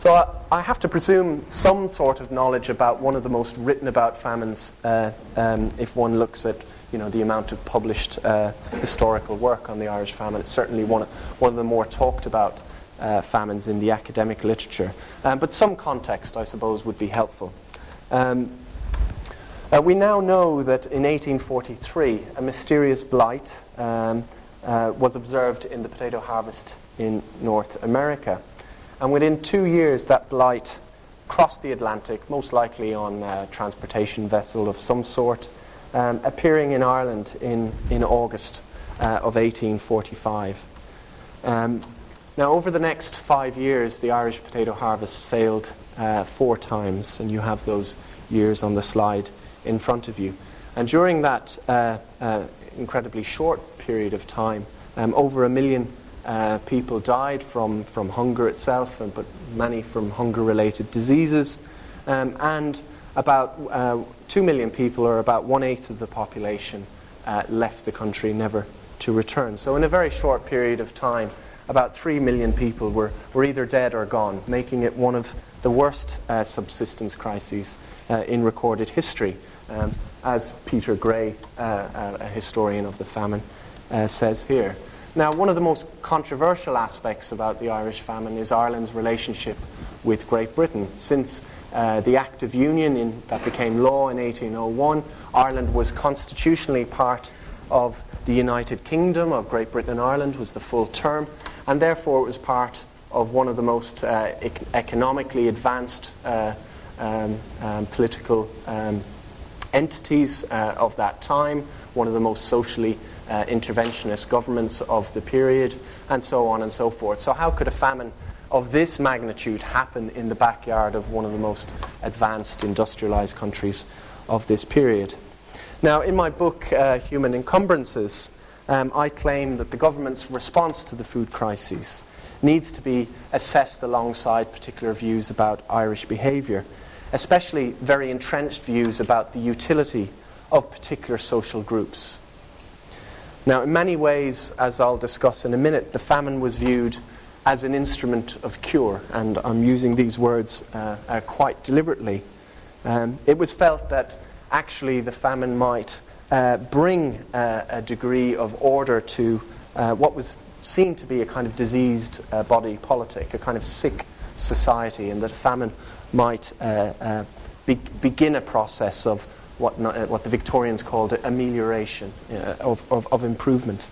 So I have to presume some sort of knowledge about one of the most written about famines if one looks at the amount of published historical work on the Irish famine. It's certainly one of the more talked about famines in the academic literature. But some context, I suppose, would be helpful. We now know that in 1843 a mysterious blight was observed in the potato harvest in North America. And within 2 years, that blight crossed the Atlantic, most likely on a transportation vessel of some sort, appearing in Ireland in August of 1845. Now, over the next 5 years, the Irish potato harvest failed 4 times, and you have those years on the slide in front of you. And during that incredibly short period of time, over 1 million people died from hunger itself, but many from hunger-related diseases, and about 2 million people, or about 1/8 of the population, left the country never to return. So in a very short period of time, about 3 million people were either dead or gone, making it one of the worst subsistence crises in recorded history, as Peter Gray, a historian of the famine, says here. Now, one of the most controversial aspects about the Irish famine is Ireland's relationship with Great Britain. Since the Act of Union that became law in 1801, Ireland was constitutionally part of the United Kingdom of Great Britain and Ireland, was the full term, and therefore it was part of one of the most economically advanced political entities of that time, one of the most socially interventionist governments of the period, and so on and so forth. So how could a famine of this magnitude happen in the backyard of one of the most advanced industrialized countries of this period? Now, in my book, Human Encumbrances, I claim that the government's response to the food crises needs to be assessed alongside particular views about Irish behavior, especially very entrenched views about the utility of particular social groups. Now, in many ways, as I'll discuss in a minute, the famine was viewed as an instrument of cure, and I'm using these words quite deliberately. It was felt that actually the famine might bring a degree of order to what was seen to be a kind of diseased body politic, a kind of sick society, and that famine might begin a process of what the Victorians called amelioration, of improvement.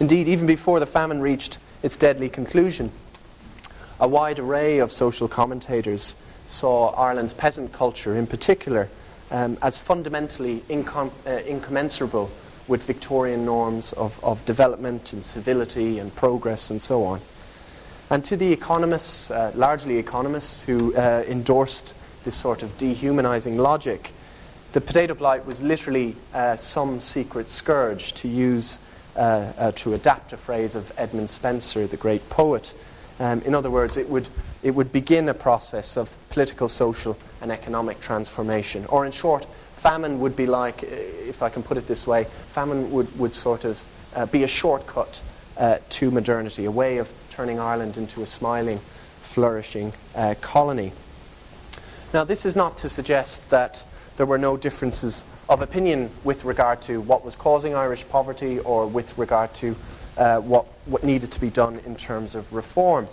Indeed, even before the famine reached its deadly conclusion, a wide array of social commentators saw Ireland's peasant culture in particular as fundamentally incommensurable with Victorian norms of development and civility and progress and so on. And to the economists, largely economists, who endorsed this sort of dehumanizing logic, the potato blight was literally some secret scourge, to adapt a phrase of Edmund Spenser, the great poet. In other words, it would begin a process of political, social, and economic transformation. Or in short, famine would be like, if I can put it this way, famine would sort of be a shortcut to modernity, a way of turning Ireland into a smiling, flourishing colony. Now, this is not to suggest that there were no differences of opinion with regard to what was causing Irish poverty, or with regard to what needed to be done in terms of reform.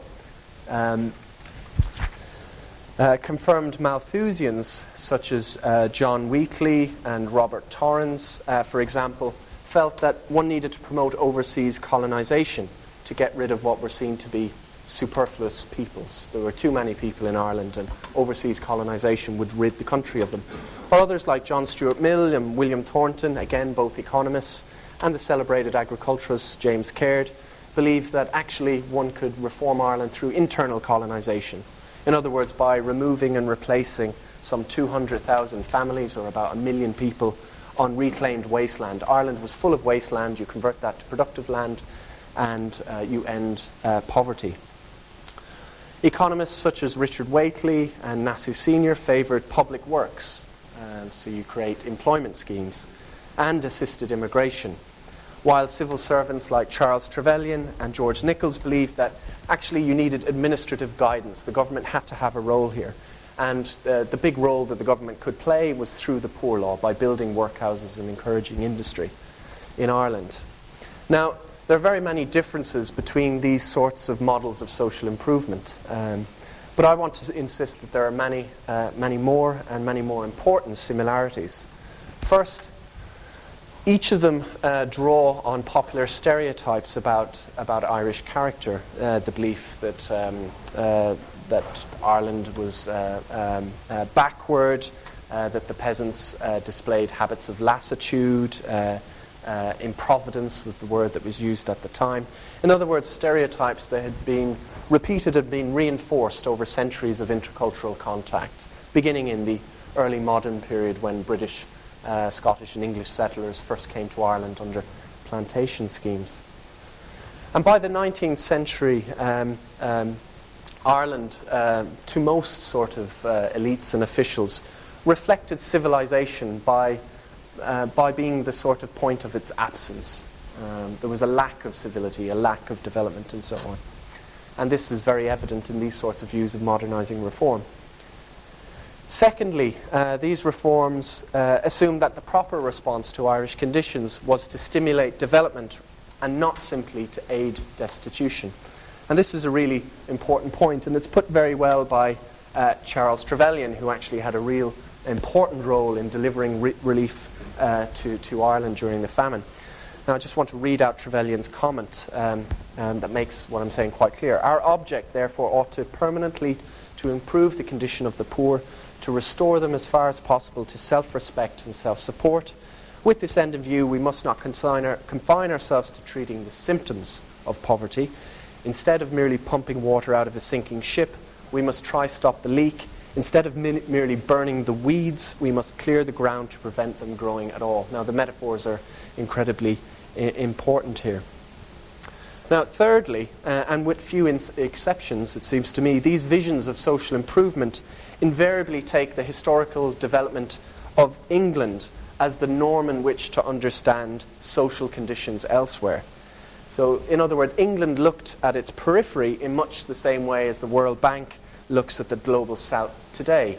Confirmed Malthusians such as John Weekly and Robert Torrens, for example, felt that one needed to promote overseas colonization to get rid of what were seen to be superfluous peoples. There were too many people in Ireland, and overseas colonization would rid the country of them. Or others like John Stuart Mill and William Thornton, again both economists, and the celebrated agriculturist James Caird, believed that actually one could reform Ireland through internal colonization. In other words, by removing and replacing some 200,000 families, or about 1 million people, on reclaimed wasteland. Ireland was full of wasteland. You convert that to productive land, and you end poverty. Economists such as Richard Whately and Nassau Senior favoured public works, so you create employment schemes, and assisted immigration. while civil servants like Charles Trevelyan and George Nichols believed that actually you needed administrative guidance. The government had to have a role here. And the big role that the government could play was through the Poor Law, by building workhouses and encouraging industry in Ireland. Now, there are very many differences between these sorts of models of social improvement. But I want to insist that there are many more and many more important similarities. First, each of them draw on popular stereotypes about Irish character. The belief that Ireland was backward, that the peasants displayed habits of lassitude, improvidence was the word that was used at the time. In other words, stereotypes that had been repeated and been reinforced over centuries of intercultural contact, beginning in the early modern period when British, Scottish and English settlers first came to Ireland under plantation schemes. And by the 19th century, Ireland, to most sort of elites and officials, reflected civilization by being the sort of point of its absence. There was a lack of civility, a lack of development, and so on. And this is very evident in these sorts of views of modernizing reform. Secondly, these reforms assumed that the proper response to Irish conditions was to stimulate development and not simply to aid destitution. And this is a really important point, and it's put very well by Charles Trevelyan, who actually had a real important role in delivering relief to Ireland during the famine. Now, I just want to read out Trevelyan's comment that makes what I'm saying quite clear. Our object, therefore, ought to permanently to improve the condition of the poor, to restore them as far as possible to self-respect and self-support. With this end in view, we must not confine ourselves to treating the symptoms of poverty. Instead of merely pumping water out of a sinking ship, we must try stop the leak. Instead of merely burning the weeds, we must clear the ground to prevent them growing at all. Now, the metaphors are incredibly important here. Now, thirdly, and with few exceptions, it seems to me, these visions of social improvement invariably take the historical development of England as the norm in which to understand social conditions elsewhere. So, in other words, England looked at its periphery in much the same way as the World Bank looks at the global south today.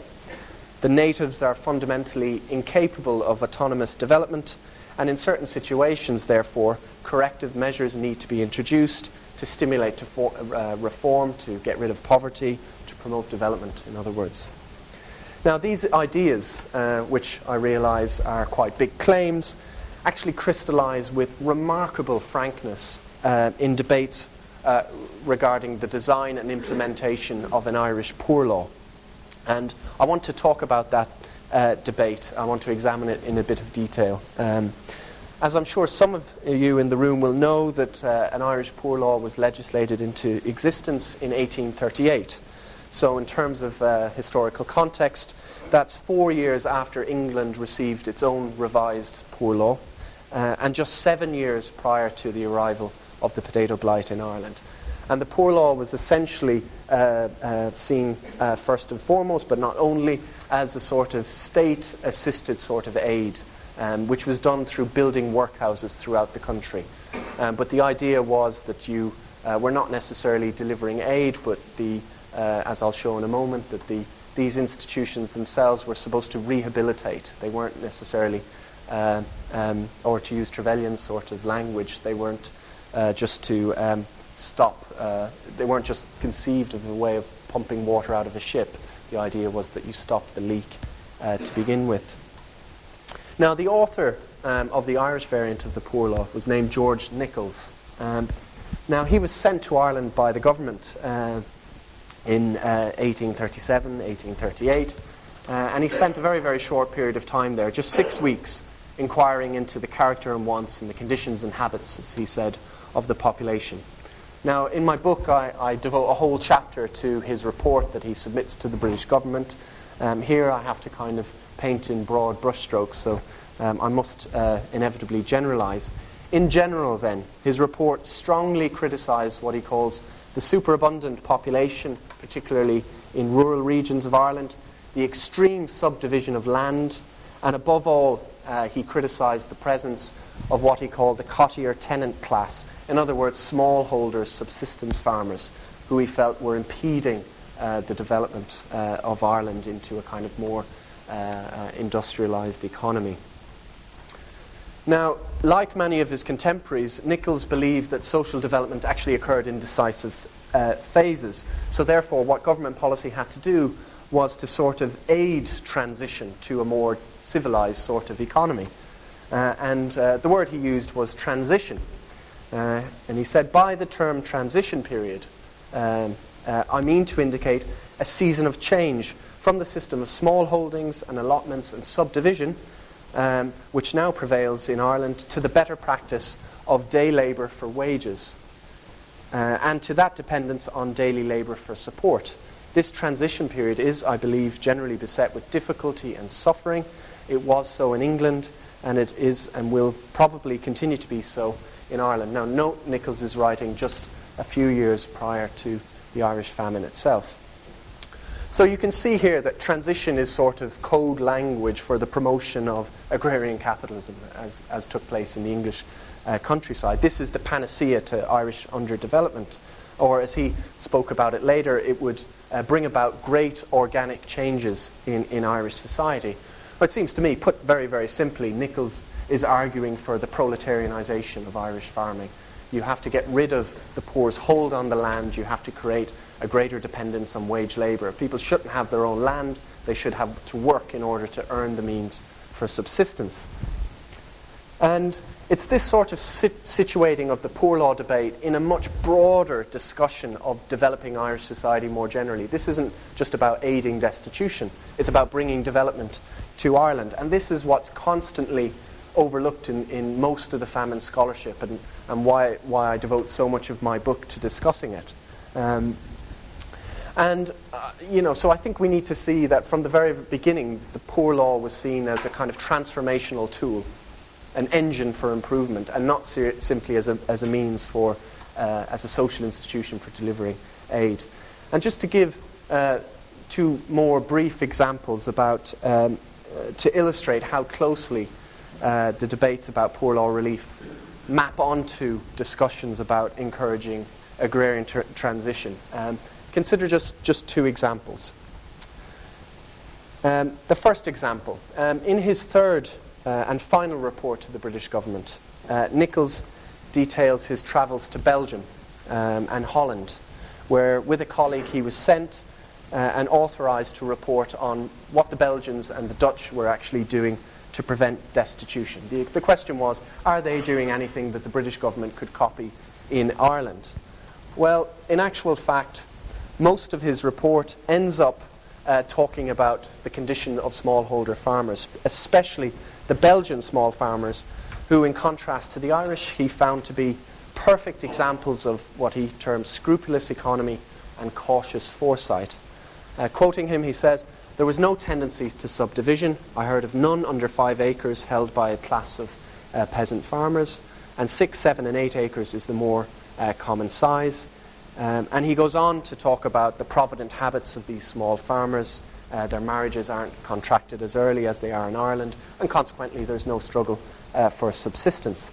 The natives are fundamentally incapable of autonomous development, and in certain situations, therefore, corrective measures need to be introduced to stimulate reform, to get rid of poverty, to promote development, in other words. Now, these ideas, which I realize are quite big claims, actually crystallize with remarkable frankness in debates regarding the design and implementation of an Irish poor law. And I want to talk about that debate. I want to examine it in a bit of detail. As I'm sure some of you in the room will know, that an Irish poor law was legislated into existence in 1838. So in terms of historical context, that's 4 years after England received its own revised poor law, and just 7 years prior to the arrival of the potato blight in Ireland. And the poor law was essentially seen first and foremost, but not only, as a sort of state-assisted sort of aid, which was done through building workhouses throughout the country. But the idea was that you were not necessarily delivering aid, but as I'll show in a moment, that these institutions themselves were supposed to rehabilitate. They weren't necessarily, or to use Trevelyan's sort of language, they weren't just to stop. They weren't just conceived as a way of pumping water out of a ship. The idea was that you stop the leak to begin with. Now, the author of the Irish variant of the poor law was named George Nichols. Now, he was sent to Ireland by the government in 1837, 1838, and he spent a very, very short period of time there, just 6 weeks, inquiring into the character and wants and the conditions and habits, as he said, of the population. Now, in my book, I devote a whole chapter to his report that he submits to the British government. Here I have to kind of paint in broad brushstrokes, so I must inevitably generalize. In general, then, his report strongly criticized what he calls the superabundant population, particularly in rural regions of Ireland, the extreme subdivision of land, and above all, he criticized the presence of what he called the cottier tenant class. In other words, smallholders, subsistence farmers, who he felt were impeding the development of Ireland into a kind of more industrialised economy. Now, like many of his contemporaries, Nichols believed that social development actually occurred in decisive phases. So therefore, what government policy had to do was to sort of aid transition to a more civilised sort of economy. And the word he used was transition. And he said, by the term transition period, I mean to indicate a season of change from the system of small holdings and allotments and subdivision, which now prevails in Ireland, to the better practice of day labour for wages, and to that dependence on daily labour for support. This transition period is, I believe, generally beset with difficulty and suffering. It was so in England, and it is and will probably continue to be so in Ireland. Now, note Nichols is writing just a few years prior to the Irish famine itself. So you can see here that transition is sort of code language for the promotion of agrarian capitalism as took place in the English countryside. This is the panacea to Irish underdevelopment, or as he spoke about it later, it would bring about great organic changes in Irish society. But it seems to me, put very, very simply, Nichols is arguing for the proletarianisation of Irish farming. You have to get rid of the poor's hold on the land. You have to create a greater dependence on wage labour. People shouldn't have their own land. They should have to work in order to earn the means for subsistence. And it's this sort of situating of the poor law debate in a much broader discussion of developing Irish society more generally. This isn't just about aiding destitution. It's about bringing development to Ireland. And this is what's constantly overlooked in most of the famine scholarship, and why I devote so much of my book to discussing it. So I think we need to see that from the very beginning, the poor law was seen as a kind of transformational tool, an engine for improvement, and not simply as a means for, as a social institution for delivering aid. And just to give two more brief examples about, to illustrate how closely the debates about poor law relief map onto discussions about encouraging agrarian transition. Consider just two examples. The first example, in his third and final report to the British government, Nichols details his travels to Belgium and Holland, where with a colleague he was sent and authorised to report on what the Belgians and the Dutch were actually doing to prevent destitution. The question was, are they doing anything that the British government could copy in Ireland? Well, in actual fact, most of his report ends up talking about the condition of smallholder farmers, especially the Belgian small farmers, who in contrast to the Irish, he found to be perfect examples of what he termed scrupulous economy and cautious foresight. Quoting him, he says, "There was no tendency to subdivision. I heard of none under 5 acres held by a class of peasant farmers, and 6, 7 and 8 acres is the more common size." And he goes on to talk about the provident habits of these small farmers. Their marriages aren't contracted as early as they are in Ireland, and consequently there's no struggle for subsistence.